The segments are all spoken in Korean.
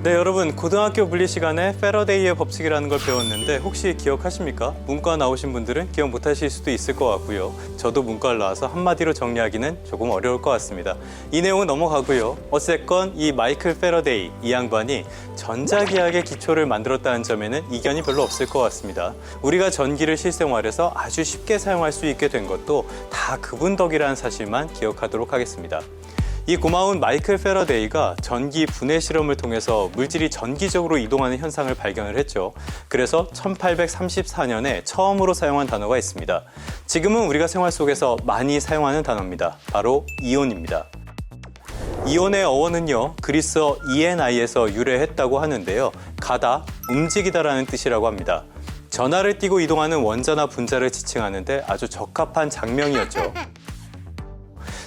네, 여러분 고등학교 물리 시간에 패러데이의 법칙이라는 걸 배웠는데 혹시 기억하십니까? 문과 나오신 분들은 기억 못하실 수도 있을 것 같고요. 저도 문과를 나와서 한마디로 정리하기는 조금 어려울 것 같습니다. 이 내용은 넘어가고요. 어쨌건 이 마이클 패러데이, 이 양반이 전자기학의 기초를 만들었다는 점에는 이견이 별로 없을 것 같습니다. 우리가 전기를 실생활에서 아주 쉽게 사용할 수 있게 된 것도 다 그분 덕이라는 사실만 기억하도록 하겠습니다. 이 고마운 마이클 패러데이가 전기 분해 실험을 통해서 물질이 전기적으로 이동하는 현상을 발견을 했죠. 그래서 1834년에 처음으로 사용한 단어가 있습니다. 지금은 우리가 생활 속에서 많이 사용하는 단어입니다. 바로 이온입니다. 이온의 어원은요, 그리스어 ENI에서 유래했다고 하는데요. 가다, 움직이다라는 뜻이라고 합니다. 전하를 띠고 이동하는 원자나 분자를 지칭하는데 아주 적합한 장명이었죠.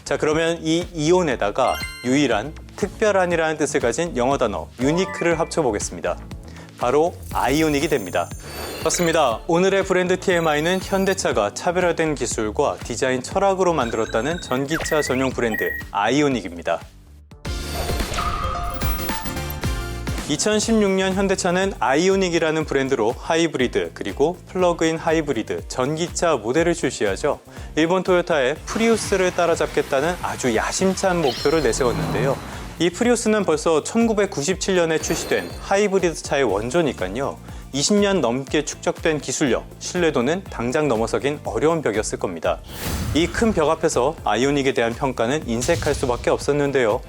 자, 그러면 이 이온에다가 유일한, 특별한이라는 뜻을 가진 영어 단어 유니크를 합쳐보겠습니다. 바로 아이오닉이 됩니다. 맞습니다. 오늘의 브랜드 TMI는 현대차가 차별화된 기술과 디자인 철학으로 만들었다는 전기차 전용 브랜드 아이오닉입니다. 2016년 현대차는 아이오닉이라는 브랜드로 하이브리드 그리고 플러그인 하이브리드 전기차 모델을 출시하죠. 일본 토요타의 프리우스를 따라잡겠다는 아주 야심찬 목표를 내세웠는데요. 이 프리우스는 벌써 1997년에 출시된 하이브리드 차의 원조니까요. 20년 넘게 축적된 기술력, 신뢰도는 당장 넘어서긴 어려운 벽이었을 겁니다. 이 큰 벽 앞에서 아이오닉에 대한 평가는 인색할 수밖에 없었는데요.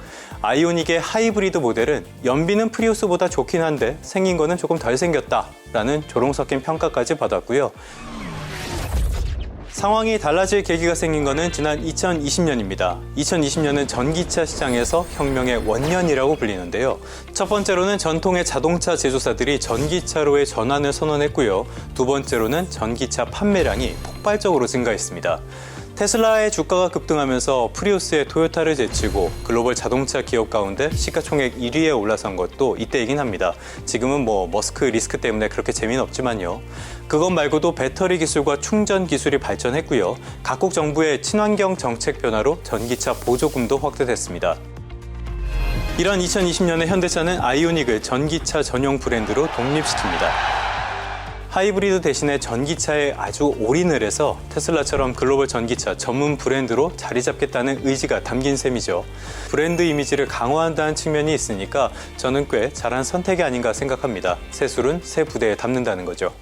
아이오닉의 하이브리드 모델은 연비는 프리우스보다 좋긴 한데 생긴 거는 조금 덜 생겼다 라는 조롱 섞인 평가까지 받았고요. 상황이 달라질 계기가 생긴 것은 지난 2020년입니다. 2020년은 전기차 시장에서 혁명의 원년이라고 불리는데요. 첫 번째로는 전통의 자동차 제조사들이 전기차로의 전환을 선언했고요. 두 번째로는 전기차 판매량이 폭발적으로 증가했습니다. 테슬라의 주가가 급등하면서 프리우스의 토요타를 제치고 글로벌 자동차 기업 가운데 시가총액 1위에 올라선 것도 이때이긴 합니다. 지금은 머스크 리스크 때문에 그렇게 재미는 없지만요. 그것 말고도 배터리 기술과 충전 기술이 발전했고요. 각국 정부의 친환경 정책 변화로 전기차 보조금도 확대됐습니다. 이런 2020년에 현대차는 아이오닉을 전기차 전용 브랜드로 독립시킵니다. 하이브리드 대신에 전기차에 아주 올인을 해서 테슬라처럼 글로벌 전기차 전문 브랜드로 자리 잡겠다는 의지가 담긴 셈이죠. 브랜드 이미지를 강화한다는 측면이 있으니까 저는 꽤 잘한 선택이 아닌가 생각합니다. 새 술은 새 부대에 담는다는 거죠.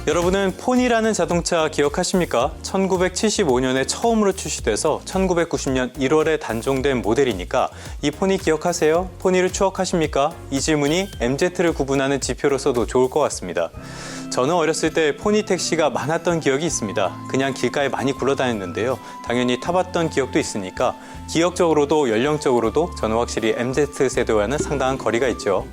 여러분은 폰이라는 자동차 기억하십니까? 1975년에 처음으로 출시돼서 1990년 1월에 단종된 모델이니까 이 폰이 기억하세요? 폰이를 추억하십니까? 이 질문이 MZ를 구분하는 지표로서도 좋을 것 같습니다. 저는 어렸을 때 포니 택시가 많았던 기억이 있습니다. 그냥 길가에 많이 굴러다녔는데요. 당연히 타봤던 기억도 있으니까 기억적으로도 연령적으로도 저는 확실히 MZ세대와는 상당한 거리가 있죠.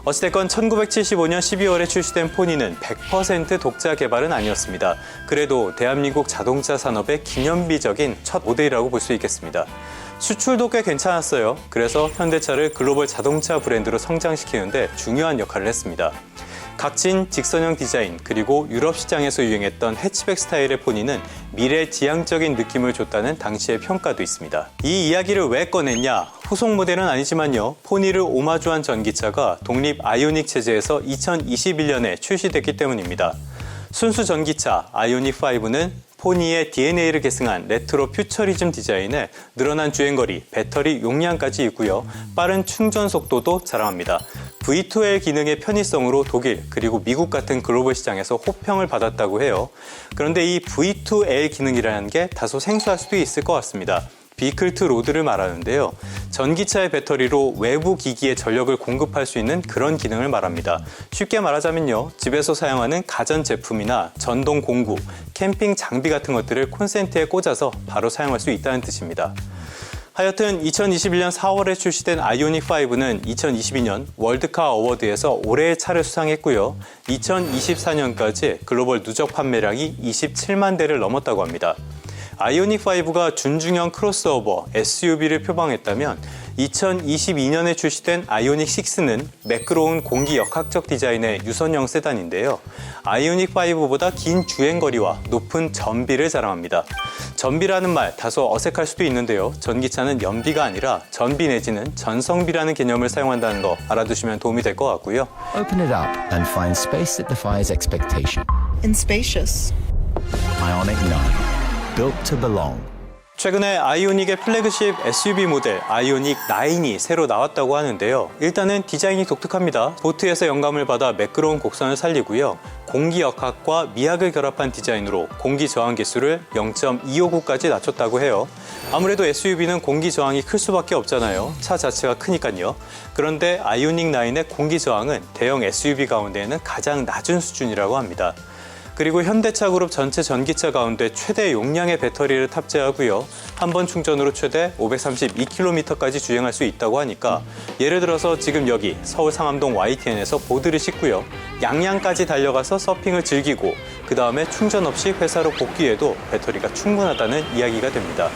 어찌됐건 1975년 12월에 출시된 포니는 100% 독자 개발은 아니었습니다. 그래도 대한민국 자동차 산업의 기념비적인 첫 모델이라고 볼 수 있겠습니다. 수출도 꽤 괜찮았어요. 그래서 현대차를 글로벌 자동차 브랜드로 성장시키는데 중요한 역할을 했습니다. 각진 직선형 디자인 그리고 유럽 시장에서 유행했던 해치백 스타일의 포니는 미래지향적인 느낌을 줬다는 당시의 평가도 있습니다. 이 이야기를 왜 꺼냈냐? 후속 모델은 아니지만요. 포니를 오마주한 전기차가 독립 아이오닉 체제에서 2021년에 출시됐기 때문입니다. 순수 전기차 아이오닉5는 포니의 DNA를 계승한 레트로 퓨처리즘 디자인에 늘어난 주행거리, 배터리 용량까지 있고요. 빠른 충전 속도도 자랑합니다. V2L 기능의 편의성으로 독일 그리고 미국 같은 글로벌 시장에서 호평을 받았다고 해요. 그런데 이 V2L 기능이라는 게 다소 생소할 수도 있을 것 같습니다. 비클 투 로드를 말하는데요. 전기차의 배터리로 외부 기기에 전력을 공급할 수 있는 그런 기능을 말합니다. 쉽게 말하자면요. 집에서 사용하는 가전제품이나 전동 공구, 캠핑 장비 같은 것들을 콘센트에 꽂아서 바로 사용할 수 있다는 뜻입니다. 하여튼 2021년 4월에 출시된 아이오닉5는 2022년 월드카 어워드에서 올해의 차를 수상했고요. 2024년까지 글로벌 누적 판매량이 27만 대를 넘었다고 합니다. 아이오닉5가 준중형 크로스오버 SUV를 표방했다면 2022년에 출시된 아이오닉 6는 매끄러운 공기 역학적 디자인의 유선형 세단인데요. 아이오닉 5보다 긴 주행거리와 높은 전비를 자랑합니다. 전비라는 말 다소 어색할 수도 있는데요. 전기차는 연비가 아니라 전비 내지는 전성비라는 개념을 사용한다는 거 알아두시면 도움이 될 것 같고요. Open it up and find space that defies expectation. and spacious. Ioniq 9, built to belong. 최근에 아이오닉의 플래그십 SUV 모델 아이오닉 9이 새로 나왔다고 하는데요. 일단은 디자인이 독특합니다. 보트에서 영감을 받아 매끄러운 곡선을 살리고요. 공기 역학과 미학을 결합한 디자인으로 공기 저항 계수를 0.259까지 낮췄다고 해요. 아무래도 SUV는 공기 저항이 클 수밖에 없잖아요. 차 자체가 크니까요. 그런데 아이오닉 9의 공기 저항은 대형 SUV 가운데에는 가장 낮은 수준이라고 합니다. 그리고 현대차 그룹 전체 전기차 가운데 최대 용량의 배터리를 탑재하고요. 한 번 충전으로 최대 532km까지 주행할 수 있다고 하니까 예를 들어서 지금 여기 서울 상암동 YTN에서 보드를 싣고요. 양양까지 달려가서 서핑을 즐기고 그 다음에 충전 없이 회사로 복귀해도 배터리가 충분하다는 이야기가 됩니다.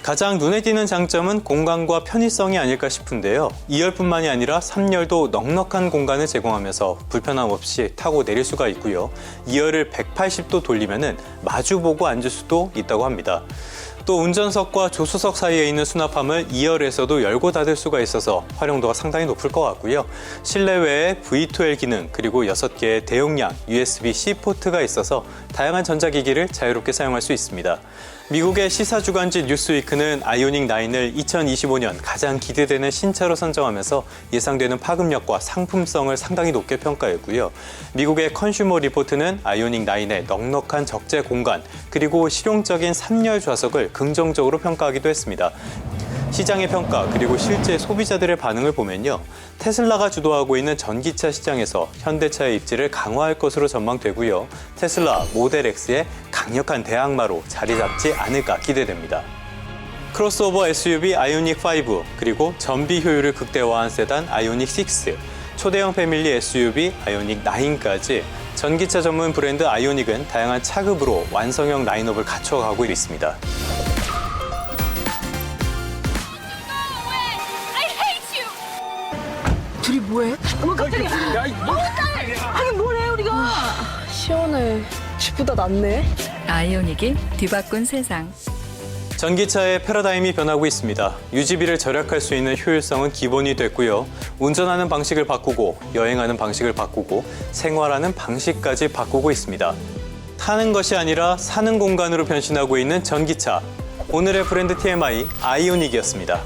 가장 눈에 띄는 장점은 공간과 편의성이 아닐까 싶은데요. 2열뿐만이 아니라 3열도 넉넉한 공간을 제공하면서 불편함 없이 타고 내릴 수가 있고요. 2열을 180도 돌리면 마주보고 앉을 수도 있다고 합니다. 또 운전석과 조수석 사이에 있는 수납함을 2열에서도 열고 닫을 수가 있어서 활용도가 상당히 높을 것 같고요. 실내외에 V2L 기능 그리고 6개의 대용량 USB-C 포트가 있어서 다양한 전자기기를 자유롭게 사용할 수 있습니다. 미국의 시사주간지 뉴스위크는 아이오닉 9을 2025년 가장 기대되는 신차로 선정하면서 예상되는 파급력과 상품성을 상당히 높게 평가했고요. 미국의 컨슈머 리포트는 아이오닉 9의 넉넉한 적재 공간 그리고 실용적인 3열 좌석을 긍정적으로 평가하기도 했습니다. 시장의 평가 그리고 실제 소비자들의 반응을 보면요. 테슬라가 주도하고 있는 전기차 시장에서 현대차의 입지를 강화할 것으로 전망되고요. 테슬라 모델 X의 강력한 대항마로 자리 잡지 않을까 기대됩니다. 크로스오버 SUV 아이오닉 5 그리고 전비 효율을 극대화한 세단 아이오닉 6, 초대형 패밀리 SUV 아이오닉 9까지 전기차 전문 브랜드 아이오닉은 다양한 차급으로 완성형 라인업을 갖춰가고 있습니다. 둘이 뭐해? 어머 깜짝이야. 하긴 뭐래 우리가. 시원해. 집보다 낫네. 아이오닉이 뒤바꾼 세상. 전기차의 패러다임이 변하고 있습니다. 유지비를 절약할 수 있는 효율성은 기본이 됐고요. 운전하는 방식을 바꾸고 여행하는 방식을 바꾸고 생활하는 방식까지 바꾸고 있습니다. 타는 것이 아니라 사는 공간으로 변신하고 있는 전기차. 오늘의 브랜드 TMI 아이오닉이었습니다.